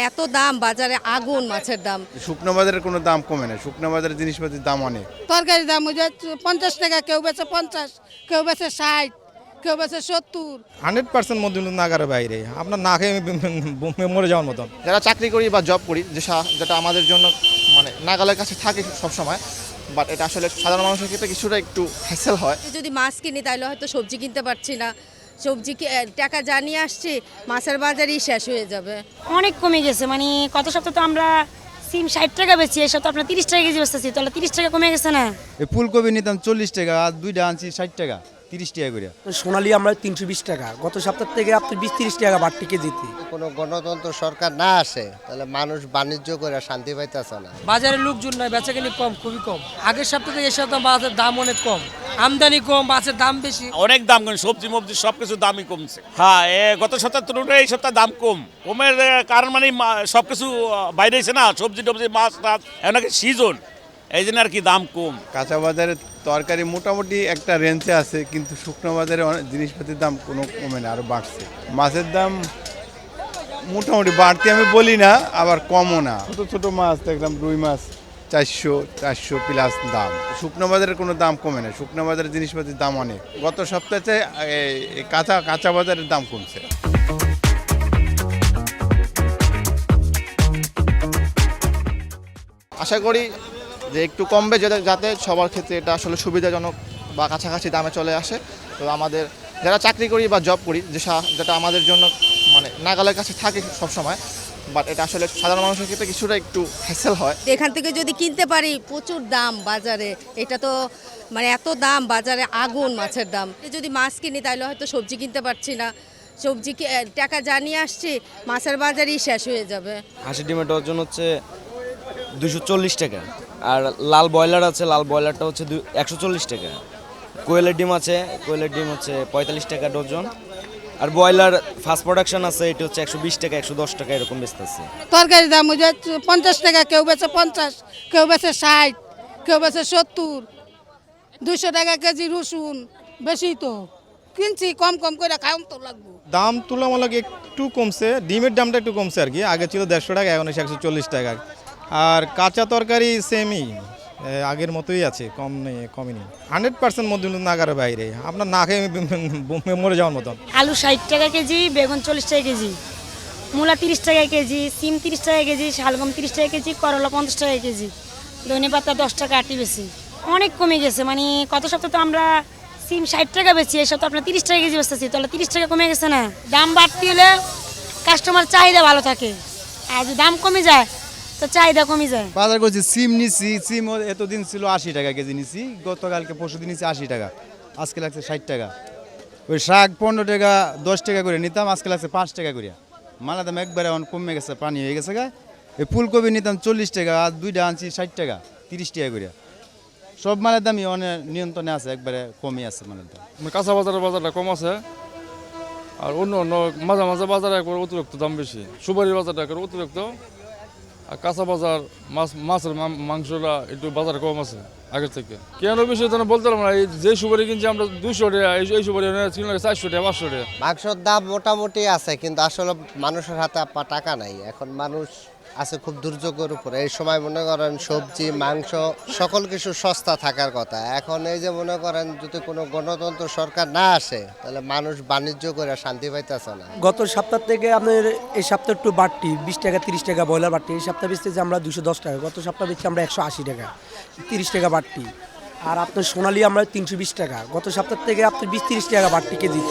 এত দাম বাজারে, আগুন মাছের দাম। শুকনো বাজারের কোনো দাম কমে না, শুকনো বাজারের জিনিসপাতির দাম অনেক। তরকারির দাম ওই যে 50 টাকা, কেউ বেচে 50, কেউ বেচে 60, কেউ বেচে 70। 100% মধ্যে নাগারের বাইরে, আপনার না খেয়ে মরে যাওয়ার মতন। যারা চাকরি করি বা জব করি, যেটা আমাদের জন্য মানে নাগালের কাছে থাকে সবসময়, বাট এটা আসলে সাধারণ মানুষের ক্ষেত্রে কিছুটা একটু হ্যাসেল হয়। যদি মাছ কিনি তাহলে হয়তো সবজি কিনতে পারছি না, সবজি টাকা জানিয়ে আসছি, মাছের বাজারই শেষ হয়ে যাবে। অনেক কমে গেছে, মানে কত সপ্তাহ তো আমরা সিম 60 টাকা বেচি, এই সপ্তাহ আপনার 30 টাকা কেজি বেচতেছি, তাহলে 30 টাকা কমে গেছে না? এই ফুলকপি নিতাম 40 টাকা, আর দুইটা আনছি 60 টাকা, 30 টাকা করে। সোনালী আমরা 320 টাকা, গত সপ্তাহ থেকে আপনি 20-30 টাকা বাড়তি কেজিতে। কোনো গণতন্ত্র সরকার না আসে তাহলে মানুষ বাণিজ্য করে শান্তি পাইতেছে না। বাজারে লোকজন নাই, বেচাকেনি কম, খুবই কম। আগের সপ্তাহ থেকে এই সপ্তাহ মাছের দাম অনেক কম, আমদানি কম, মাছের দাম বেশি, অনেক দাম কম, সবজি মবজি সবকিছু দামই কমছে। হ্যাঁ, গত সপ্তাহের তুলনায় এই সপ্তাহে দাম কমের কারণ মানে সবকিছু বাইরে এসে না, সবজি টবজি মাছ টাছ এনাকে সিজন, এই জন্য আর কি দাম কম। কাঁচা বাজারে তরকারি মোটামুটি একটা রেঞ্জে আছে, কিন্তু শুকনো বাজারে জিনিসপাতির দাম কোনো কমে না, আরও বাড়ছে। মাছের দাম মোটামুটি বাড়তি আমি বলি না, আবার কমও না। ছোটো ছোটো মাছ দেখলাম রুই মাছ 400 প্লাস দাম। শুকনো বাজারের কোনো দাম কমে না, শুকনো বাজারের জিনিসপাতির দাম অনেক। গত সপ্তাহে কাঁচা বাজারের দাম কমছে। আশা করি যে একটু কমবে, যাতে সবার ক্ষেত্রে এটা আসলে সুবিধাজনক বা কাছাকাছি দামে চলে আসে। তো আমাদের যারা চাকরি করি বা জব করি, যেটা আমাদের জন্য মানে নাগালের কাছে থাকে সবসময়, বাট এটা আসলে সাধারণ মানুষের ক্ষেত্রে কিছুটা একটু হ্যাসেল হয়। এখান থেকে যদি কিনতে পারি, প্রচুর দাম বাজারে, এটা তো মানে এত দাম বাজারে, আগুন মাছের দাম। যদি মাছ কিনি তাহলে হয়তো সবজি কিনতে পারছি না, সবজি টাকা জানিয়ে আসছি, মাছের বাজারই শেষ হয়ে যাবে। হাঁসের ডিমের ডজন হচ্ছে 240 টাকা, আর লাল ব্রয়লার আছে, লাল ব্রয়লারটা হচ্ছে 140 টাকা। কোয়েলের ডিম আছে, কোয়েলের ডিম হচ্ছে 45 টাকা ডজন। আর ব্রয়লার ফাস্ট প্রোডাকশন আছে, এটা হচ্ছে 120 টাকা, 110 টাকা এরকম বেচতেছে। তরকারির দাম ওই যে 50 টাকা, কেউ বেচে 50, কেউ বেচে 60, কেউ বেচে 70, 200 টাকা কেজি রসুন। বেশি তো কিনছি, কম কম করে খাওয়াম তো লাগবো। দাম তুলনামূলক একটু কমছে, ডিমের দামটা একটু কমছে আর কি। আগে ছিল 150 টাকা, এখন 140 টাকা। আর কাঁচা তরকারি সেমই, আগের মতোই আছে, কমেনি। 100% মধ্যে নাগারের বাইরে, আপনার না খেয়ে মরে যাওয়ার মতন। আলু 60 টাকা কেজি, বেগুন 40 টাকা কেজি, মূলা 30 টাকা কেজি, সিম 30 টাকা কেজি, শালগম 30 টাকা কেজি, করলা 50 টাকা কেজি, ধনে পাতা 10 টাকা আটি বেশি। অনেক কমে গেছে, মানে কত সপ্তাহ তো আমরা সিম 60 টাকা বেচি, এই সপ্তাহ আপনার 30 টাকা কেজি বেচতেছি, তাহলে 30 টাকা কমে গেছে না? দাম বাড়তি হলে কাস্টমার চাহিদা ভালো থাকে, আর যদি দাম কমে যায় তো চাহিদা কমে যায়। বাজার করছি, সিম নিচ্ছি, সিম এতদিন ছিল 80 টাকা কেজি নিচ্ছি, গতকালকে পরশুদিন নিচ্ছি 80 টাকা, আজকে লাগছে 60 টাকা। ওই শাক 15 টাকা 10 টাকা করে নিতাম, আজকে লাগছে 5 টাকা করে। মালা দাম একবারে এখন কমে গেছে, পানি হয়ে গেছে গা। এই ফুলকপি নিতাম 40 টাকা, আর দুইটা আনছি 60 টাকা, 30 টাকা করে। সব মালের দামই অনেক নিয়ন্ত্রণে আছে, একবারে কমই আছে মালের দাম। কাঁচা বাজারটা কম আছে, আর অন্য মাঝে মাঝে বাজারে একবার অতিরিক্ত দাম বেশি। সুপারির বাজারটা একবার অতিরিক্ত, আর কাঁচা বাজার মাছের মাংসটা একটু বাজারে কম আছে আগের থেকে। কেন বেশি বলতে পারবো না, এই যে সুপারি কিনছি আমরা 200 টাকা, এই সুপারি 400 টাকা, 500 টাকা। মাংসের দাম মোটামুটি আছে, কিন্তু আসলে মানুষের হাতে টাকা নাই। এখন মানুষ আছে খুব দুর্যোগের উপরে। এই সময় মনে করেন সবজি মাংস সকল কিছু সস্তা থাকার কথা। এখন এই যে মনে করেন যদি কোনো গণতন্ত্র সরকার না আসে তাহলে মানুষ বাণিজ্য করে শান্তি পাইতেছে না। গত সপ্তাহ থেকে আপনার এই সপ্তাহ একটু বাড়তি, 20 টাকা 30 টাকা ব্রয়লার বাড়তি। এই সপ্তাহ বেচতেছি আমরা 210 টাকা, গত সপ্তাহ বেচছি আমরা 180 টাকা, 30 টাকা বাড়তি। আর আপনার সোনালী আমরা 320 টাকা, গত সপ্তাহ থেকে আপনি 20-30 টাকা বাড়তি কেজি।